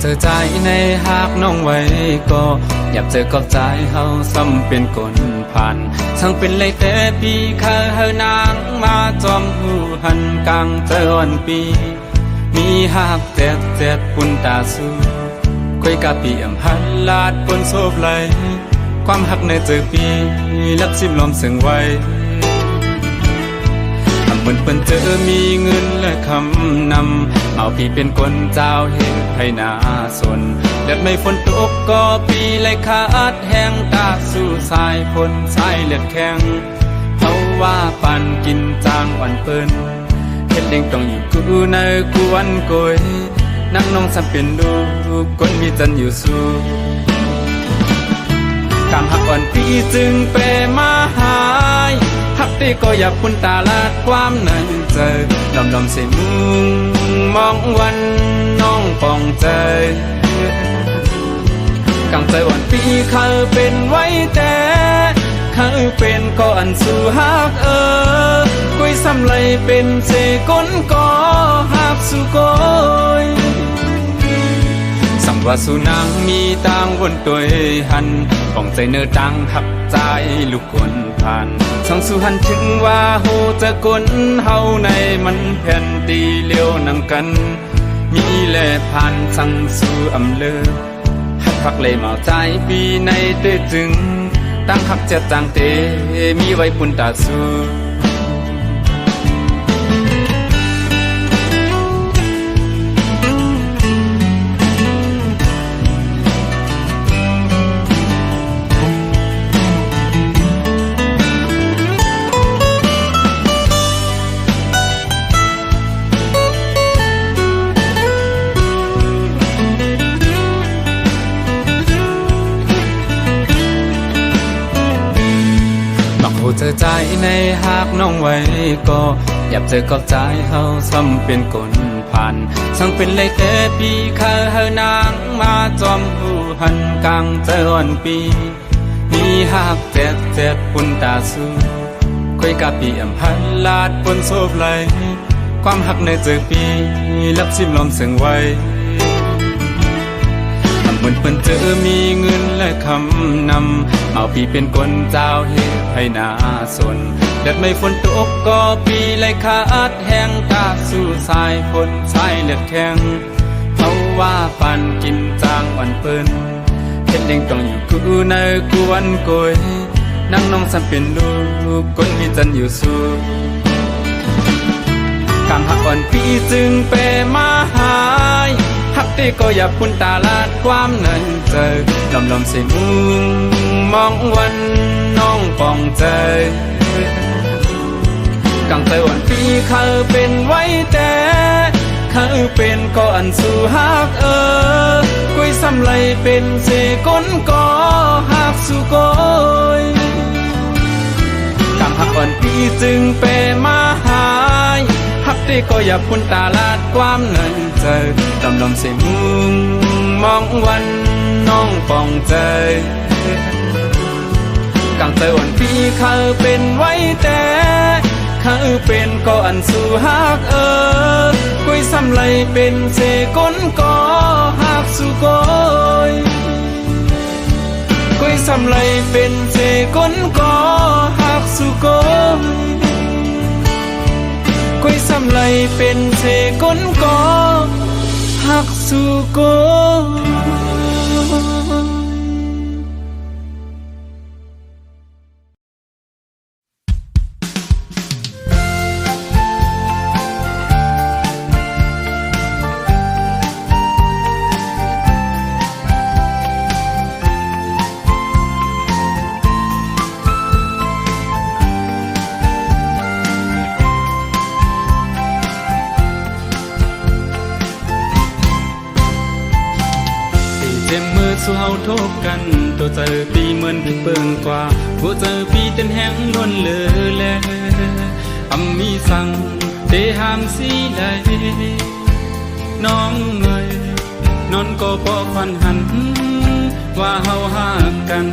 เธอใจในหากน้องไว้ก็อยากเจอกับใจเฮาซ้ำเป็นคนผ่านทั้งเป็นเลยแต่ปีเคยเฮานางมาจอมหูหันกลางเจอวันปีมีหากแจดปุ่นตาสู้คุยกับปีอำหันลาดปนโซบไหลความหักในเจอปีลับซิมลอมเสียงไว้เหมือนเปิ้นเจอมีเงินและคำนำเอาพี่เป็นคนเจ้าเห็นให้นาสนเลือดไม่ฝนตกก็ปีเลยขาดแห้งตาสู่สายฝนสายเลือดแข็งเขาว่าปันกินจางอ่อนเปิ้นเฮ็ดเด้งต้องอยู่กูในกูวันโกยนั่งน้องสับเป็นดูคนมีจันอยู่สู้กำหักอ่อนปีจึงเปมาหายหักได้ก็อยากพุ่นตาลาดความในใจดำเสียมุงมองวันน้องปองใจกังใจอ่อนปีเขาเป็นไว้แต่เขาเป็นก็อันสู่หักกุยซ้ำไหลเป็นเสก้นก็หักสู่ก้อยสังว่าสู่นางมีต่างวนตัวหันปองใจเนื้อดังหักใจลูกคนผ่านสังสู่หันถึงว่าโหจะกลเฮาในมันแผ่นตีเลี้ยวนำกันมีแลผ่านสังสู่อำเลอหักเลยเมาใจปีในเตจึงตั้งหักเจ็ดจางเตมีไว้ปุ่นตาสู้เจอใจในหากน้องไว้ก็อยากเจอกับใจเฮาซ้ำเป็นคนผ่านสั่งเป็นเลยแต่ปีเคยเฮานางมาจอมหูหันกลางเจอวันปีมีหากแจดปุ่นตาสู้คุยกับปีอำพันลาดปนโซบไหลความหักในเจอปีลับซิมลอมเสียงไว้เหมือนเปิ้นเจอมีเงินและคำนำเอาพี่เป็นคนเจ้าเฮ็ดให้นาสนเลือดไม่ฝนตกก็ปีเลยขาดแห้งตาสู่สายฝนสายเลือดแข็งเขาว่าปันกินจางอ่อนเปิ้นเฮ็ดเด้งต้องอยู่กูในกูวันโกยนั่งน้องสันเป็นลูกคนมีจันอยู่สู้กำหักอ่อนปีจึงเปมาหายหักได้ก็อยากพุ่นตาลาดความในใจลำเสียมุงมองวันน้องปองใจกังใจอ่อนปีเขาเป็นไว้แต่เขาเป็นก็อันสู่หักกุยซ้ำไหลเป็นเสก้นก็หักสู่ก้อยกังหักอ่อนปีจึงเปมาหายหักได้ก็อยากพุ่นตาลาดความในใจลำเสียมุงมองวันน้องปองใจกังใจอ่อนปีเขาเป็นไว้แต่เขาเป็นก็อันสู่หักกุยซ้ำไหลเป็นเสก้นก็หักสู่ก้อยกุยซ้ำไหลเป็นเสก้นก็หักสู่ก้อยกุยซ้ำไหลเป็นเสก้นก็หักสู่ก้อยสู้เฮาทบกันตัวเจอปีเหมือนเปิงกว่าหัวเจอปีเต้นแห้งนวลเลอแลมีสั่งเตหามสีใดน้องเงยนอนก็พอฟันหันว่าเฮาหากัน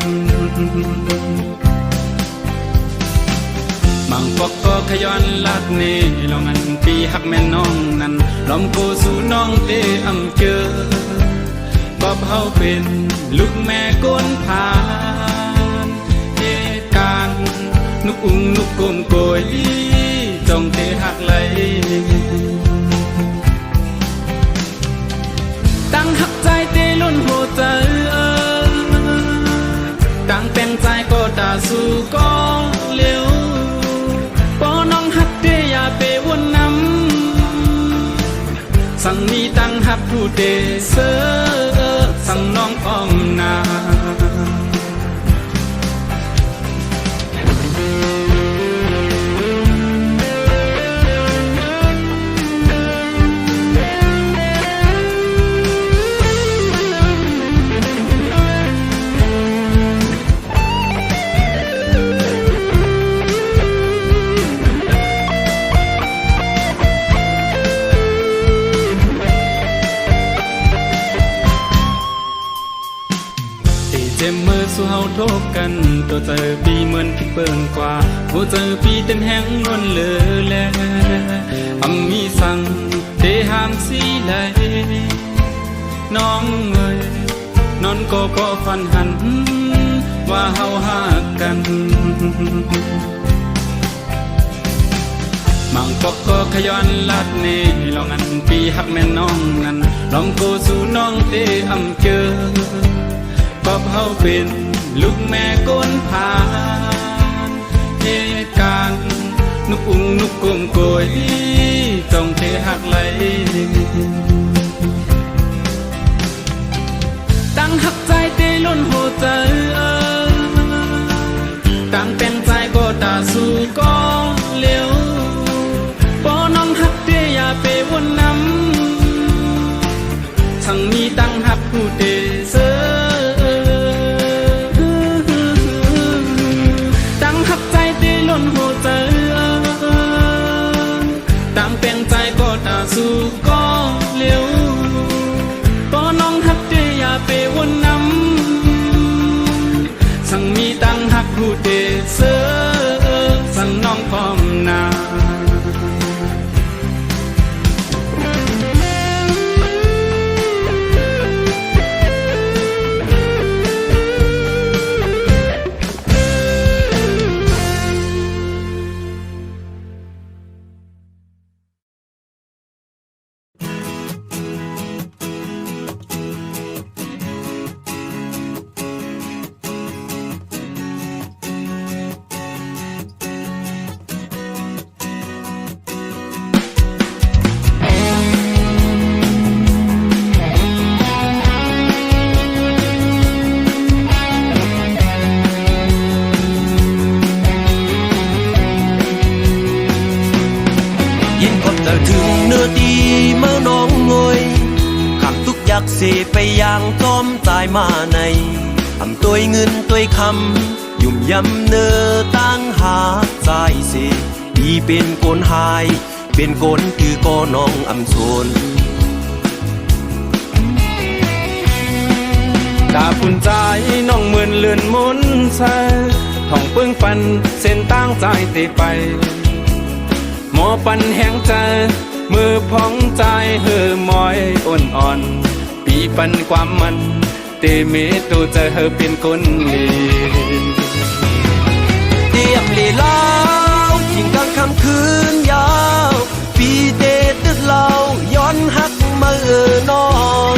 บางพวกก็ขย้อนลักเน่ลองอันปีหักแม่น้องนั้นล้อมโกสู่น้องเตอำเจอ ก็เฮาเป็นลูกแม่ก้นผ่านเหตุการณ์นุกอุ้งนุกกลมโกยจงเทหักไหลตั้งหักใจเตลุ่นโหใจตั้งเป็นใจก็ตาสู่ก็เร็วปอน้องหักเตอย่าไปวนน้ำสั่งมีตั้งหักผู้เตเสอสั่งน้องอ้อมนาเจ็บมือสู้เฮาทบกันตัวเจอปีเหมือนที่เบิ่งกว่าหัวเจอปีเต็มแห้งนวลเลอแลมีสั่งเตหามสีไหลน้องเอ้ยนอนก็ฟันหันว่าเฮาหากกันมังก็ขย้อนลัดเนลองอันปีหักแม่น้องนั้นลองโกสู่น้องเตเจอก็เฮาเป็นลูกแม่ก้นผ่านเหตุการณ์นุกอุ้งนุกกลมโกยจงเทหักไหลตั้งหักใจเตล้นโหใจตั้งเป็นใจก็ตาสู่ก็เร็วปอน้องหักเตอย่าไปวนน้ำทั้งมีตั้งหักผู้เตเสอหัวใจตั้งเป็นใจก็ตาสู่ก็เร็วก็น้องหักเตอย่าไปวนน้ำสั่งมีตั้งหักผู้เตเสอสั่งน้องพร้อมนาเสไปอย่างต้อมตายมาในตัวเงินตัวคำยุ่มยำเนอตั้งหาใจเสดีเป็นโกนหายเป็นโกนคือก็น้องอำโซนตาปุ่นใจน้องเหมือนเลื่อนมนใส่ท่องเปิ้งปันเส้นตั้งใจเตไปหมอปันแห้งใจมือพองใจเหือมอยอ่อนปีปันความมันเตเมตูจะเธอเป็นคนดีเตรียมลีลาวยิ่งกลางค่ำคืนยาวปีเตตึกเราย้อนหักมาน้อง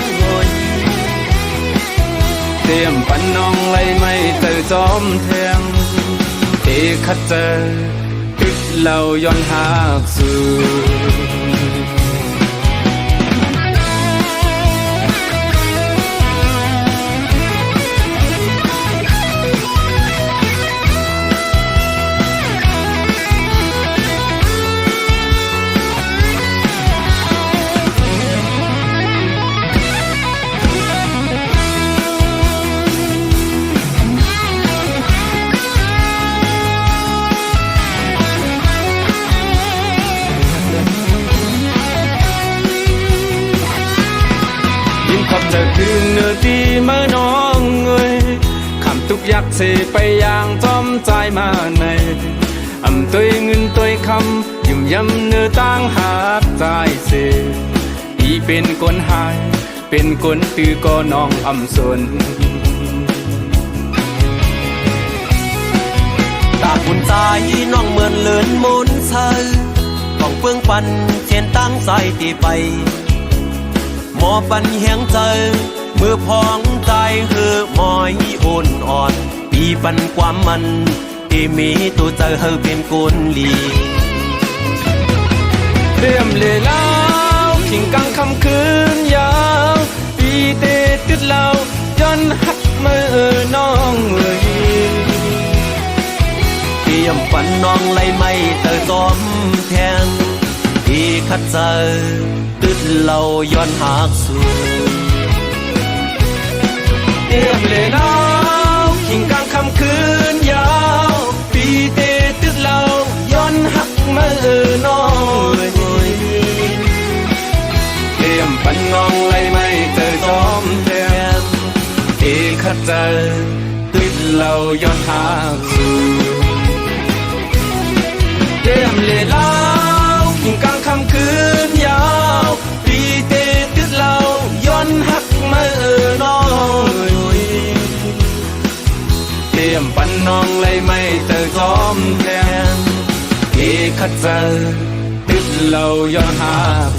เตรียมปันน้องไล่ไม่เตอจอมแทงเตคัดเจอตึกเราย้อนหักสู่คืนเนื้อที่เมื่อน้องเอ้ยคำทุกยักเสไปอย่างจอมใจมาในตัวเงินตัวคำยุ่มยำเนื้อตั้งหาใจเสอีเป็นคนหาย เป็นคนตือก็น้องอำสนตาคุณใจน้องเหมือนเลินมนเซอต้องเฟื่องปันเช่นตั้งใจตีไปหมอปันแหงใจมือพองใจคือหมอยอ่อนอ่อนปีปันความมันที่มีตัวใจเธอเป็นกุนลีเรียมเลยแล้วขิงกลางค่ำคืนยาวปีเตติดเหล่าย้อนหักมือน้องเลยเตรียมปันน้องไล่ไม่เตอต้อมแทงที่คัดเจอติดเหล่าย้อนหักสูเรียมเลยแล้วขิงกลางค่ำคืนยาวปีเตติดเหล่าย้อนหักมือน้องเลยเตรียมปันน้องไล่ไม่เจอจอมแทนที่คัดเจอติดเหล่าย้อนหักสูเตรียมเลยแล้วขิงกลางค่ำคืนยาวปีเตติดเหล่าย้อนหักมือน้องเตรียมปันน้องไล่ไม่เจอจอมแทนที่คัดเจอติดเหล่าย้อนหัก